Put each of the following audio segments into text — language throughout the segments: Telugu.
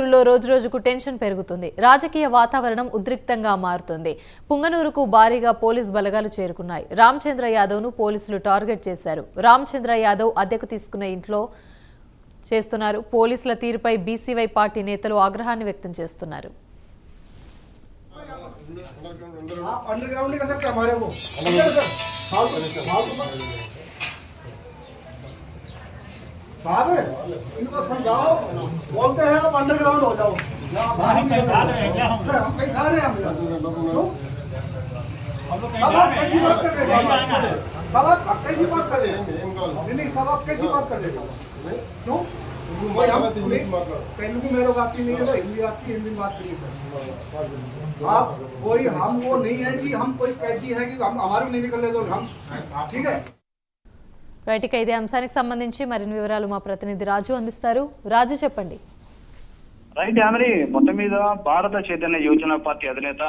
పుంగనూరులో రోజురోజుకు టెన్షన్ పెరుగుతుంది. రాజకీయ వాతావరణం ఉద్రిక్తంగా మారుతుంది. పుంగనూరుకు భారీగా పోలీస్ బలగాలు చేరుకున్నాయి. రామచంద్ర యాదవ్ను పోలీసులు టార్గెట్ చేశారు. రామచంద్ర యాదవ్ అద్దెకు తీసుకున్న ఇంట్లో చేస్తున్నారు. పోలీసుల తీరుపై బీసీవై పార్టీ నేతలు ఆగ్రహాన్ని వ్యక్తం చేస్తున్నారు. साहब इनको समझाओ, बोलते हैं आप अंडरग्राउंड हो जाओ। हम कहीं खा रहे हैं, सब आप कैसी बात कर रहे हैं? सब आप कैसी बात कर रहे हैं? नहीं सब आप कैसी बात कर रहे हैं? क्यों? तेलुगु मेरे को आती नहीं है, हिंदी आती है, हिंदी में बात करिए सर। आप कोई हम वो नहीं है कि हम कोई कैदी है कि हम हमारे नहीं निकलने दो हम, ठीक है। రైట్, ఇదే అంశానికి సంబంధించి మరిన్ని వివరాలు మా ప్రతినిధి రాజు అందిస్తారు. రాజు చెప్పండి. రైట్ యామిని, మొత్తం మీద భారత చైతన్య యువజన పార్టీ అధినేత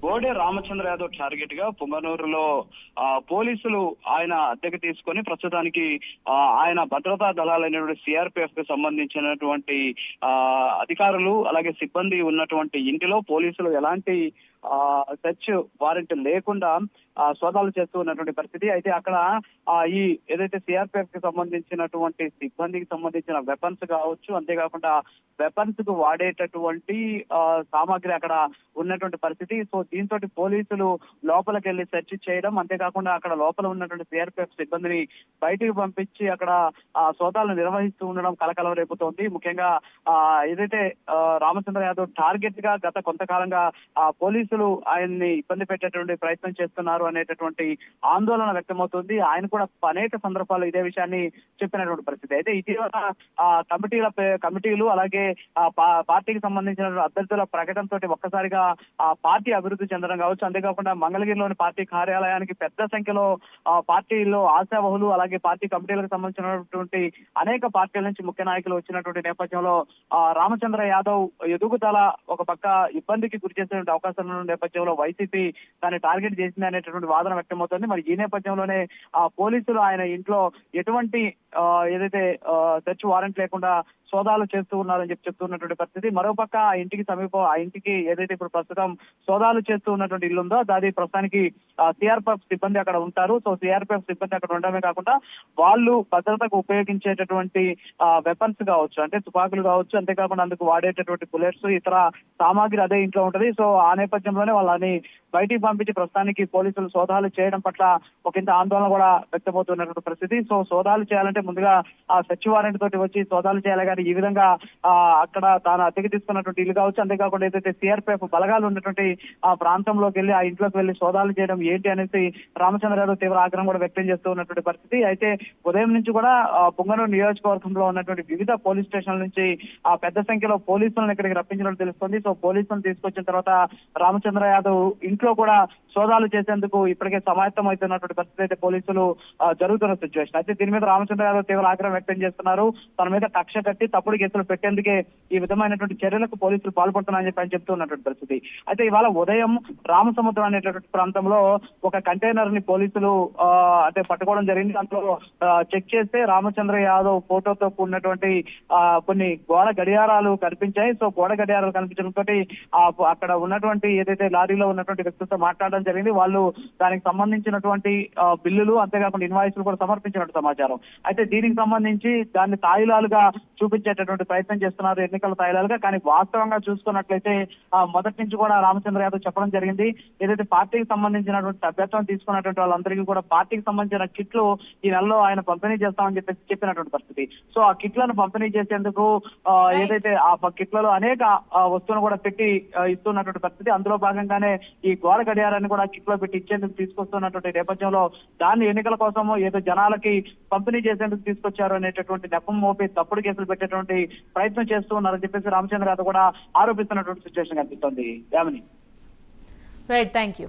బోడే రామచంద్ర యాదవ్ టార్గెట్ గా పుంగనూరులో పోలీసులు ఆయన అద్దెకు తీసుకొని ప్రస్తుతానికి ఆయన భద్రతా దళాలైనటువంటి సిఆర్పిఎఫ్ కు సంబంధించినటువంటి అధికారులు అలాగే సిబ్బంది ఉన్నటువంటి ఇంటిలో పోలీసులు ఎలాంటి సెర్చ్ వారెంట్ లేకుండా సోదాలు చేస్తూ ఉన్నటువంటి పరిస్థితి. అయితే అక్కడ ఈ ఏదైతే సిఆర్పిఎఫ్ కి సంబంధించినటువంటి సిబ్బందికి సంబంధించిన వెపన్స్ కావచ్చు, అంతేకాకుండా వెపన్స్ కు వాడేటటువంటి సామాగ్రి అక్కడ ఉన్నటువంటి పరిస్థితి. సో దీంతో పోలీసులు లోపలికి వెళ్లి సెర్చ్ చేయడం, అంతేకాకుండా అక్కడ లోపల ఉన్నటువంటి సిఆర్పిఎఫ్ సిబ్బందిని బయటికి పంపించి అక్కడ సోదాలను నిర్వహిస్తూ ఉండడం కలకలం రేపుతోంది. ముఖ్యంగా ఏదైతే రామచంద్ర యాదవ్ టార్గెట్ గా గత కొంతకాలంగా పోలీసులు ఆయన్ని ఇబ్బంది పెట్టేటువంటి ప్రయత్నం చేస్తున్నారు అనేటటువంటి ఆందోళన వ్యక్తమవుతుంది. ఆయన కూడా అనేక సందర్భాల్లో ఇదే విషయాన్ని చెప్పినటువంటి పరిస్థితి. అయితే ఇటీవల కమిటీలు అలాగే పార్టీకి సంబంధించిన అభ్యర్థుల ప్రకటనతో ఒక్కసారిగా పార్టీ అభివృద్ధి చెందడం కావచ్చు, అంతేకాకుండా మంగళగిరిలోని పార్టీ కార్యాలయానికి పెద్ద సంఖ్యలో పార్టీలో ఆశావహులు అలాగే పార్టీ కమిటీలకు సంబంధించినటువంటి అనేక పార్టీల నుంచి ముఖ్య నాయకులు వచ్చినటువంటి నేపథ్యంలో రామచంద్ర యాదవ్ ఎదుగుదల ఒక పక్క ఇబ్బందికి గురి చేసేటువంటి అవకాశం ఉన్న నేపథ్యంలో వైసీపీ దాన్ని టార్గెట్ చేసింది అనేటటువంటి వాదన వ్యక్తమవుతుంది. మరి ఈ నేపథ్యంలోనే పోలీసులు ఆయన ఇంట్లో ఎటువంటి ఏదైతే సెర్చ్ వారెంట్ లేకుండా సోదాలు చేస్తూ ఉన్నారని చెప్తున్నటువంటి పరిస్థితి. మరోపక్క ఆ ఇంటికి ఏదైతే ఇప్పుడు ప్రస్తుతం సోదాలు చేస్తూ ఉన్నటువంటి ఇల్లు ఉందో అది ప్రస్తుతానికి సిఆర్పిఎఫ్ సిబ్బంది అక్కడ ఉంటారు. సో సిఆర్పిఎఫ్ సిబ్బంది అక్కడ ఉండడమే కాకుండా వాళ్ళు భద్రతకు ఉపయోగించేటటువంటి వెపన్స్ కావచ్చు, అంటే తుపాకులు కావచ్చు, అంతేకాకుండా అందుకు వాడేటటువంటి బుల్లెట్స్ ఇతర సామాగ్రి అదే ఇంట్లో ఉంటది. సో ఆ నేపథ్యంలోనే వాళ్ళని బయటికి పంపించి ప్రస్తుతానికి పోలీసులు సోదాలు చేయడం పట్ల ఒకంత ఆందోళన కూడా వ్యక్తమవుతున్నటువంటి పరిస్థితి. సో సోదాలు చేయాలంటే ముందుగా ఆ సెర్చ్ వారెంట్ తోటి వచ్చి సోదాలు చేయాలి కానీ ఈ విధంగా అక్కడ తాను అద్దెకి తీసుకున్నటువంటి ఇల్లు కావచ్చు, అంతేకాకుండా ఏదైతే సిఆర్పిఎఫ్ బలగాలు ఉన్నటువంటి ఆ ప్రాంతంలోకి వెళ్లి ఆ ఇంట్లోకి వెళ్లి సోదాలు చేయడం ఏంటి అనేసి రామచంద్ర యాదవ్ తీవ్ర ఆగ్రహం కూడా వ్యక్తం చేస్తూ ఉన్నటువంటి పరిస్థితి. అయితే ఉదయం నుంచి కూడా పుంగనూరు నియోజకవర్గంలో ఉన్నటువంటి వివిధ పోలీస్ స్టేషన్ల నుంచి పెద్ద సంఖ్యలో పోలీసులను ఇక్కడికి రప్పించినట్టు తెలుస్తుంది. సో పోలీసులను తీసుకొచ్చిన తర్వాత రామచంద్ర యాదవ్ ఇంట్లో కూడా సోదాలు చేసేందుకు ఇప్పటికే సమాయత్తం అవుతున్నటువంటి పరిస్థితి అయితే పోలీసులు జరుగుతున్న సిచ్యువేషన్. అయితే దీని మీద రామచంద్ర యాదవ్ తీవ్ర ఆగ్రహం వ్యక్తం చేస్తున్నారు. తన మీద కక్ష కట్టి తప్పుడు కేసులు పెట్టేందుకే ఈ విధమైనటువంటి చర్యలకు పోలీసులు పాల్పడుతున్నారని చెప్పి ఆయన చెప్తూ ఉన్నటువంటి పరిస్థితి. అయితే ఇవాళ ఉదయం రామసముద్రం అనేటటువంటి ప్రాంతంలో ఒక కంటైనర్ ని పోలీసులు అంటే పట్టుకోవడం జరిగింది. అందులో చెక్ చేస్తే రామచంద్ర యాదవ్ ఫోటోతో కూడినటువంటి కొన్ని గోడ గడియారాలు కనిపించాయి. సో గోడ గడియారాలు కనిపించడంతో అక్కడ ఉన్నటువంటి ఏదైతే లారీలో ఉన్నటువంటి వ్యక్తులతో మాట్లాడడం జరిగింది. వాళ్ళు దానికి సంబంధించినటువంటి బిల్లులు అంతేకాకుండా ఇన్వాయిస్లు కూడా సమర్పించినట్టు సమాచారం. అయితే దీనికి సంబంధించి దాన్ని తాయిలాలుగా చూపించేటటువంటి ప్రయత్నం చేస్తున్నారు, ఎన్నికల తాయిలాలుగా. కానీ వాస్తవంగా చూసుకున్నట్లయితే మొదటి నుంచి కూడా రామచంద్ర యాదవ్ చెప్పడం జరిగింది, ఏదైతే పార్టీకి సంబంధించినటువంటి సభ్యత్వం తీసుకున్నటువంటి వాళ్ళందరికీ కూడా పార్టీకి సంబంధించిన కిట్లు ఈ నెలలో ఆయన పంపిణీ చేస్తామని చెప్పినటువంటి పరిస్థితి. సో ఆ కిట్లను పంపిణీ చేసేందుకు ఏదైతే ఆ కిట్లలో అనేక వస్తువులను కూడా పెట్టి ఇస్తున్నటువంటి పరిస్థితి. అందులో భాగంగానే ఈ గోడ గడియారాన్ని కూడా కిట్లో పెట్టి ఇచ్చేందుకు తీసుకొస్తున్నటువంటి నేపథ్యంలో దాన్ని ఎన్నికల కోసం ఏదో జనాలకి పంపిణీ చేసేందుకు తీసుకొచ్చారు అనేటటువంటి నెపం మోపి తప్పుడు కేసులు పెట్టేటువంటి ప్రయత్నం చేస్తూ ఉన్నారని చెప్పేసి రామచంద్ర యాదవ్ కూడా ఆరోపిస్తున్నటువంటి సిచ్యువేషన్ కనిపిస్తోంది. యామిని. Right, thank you.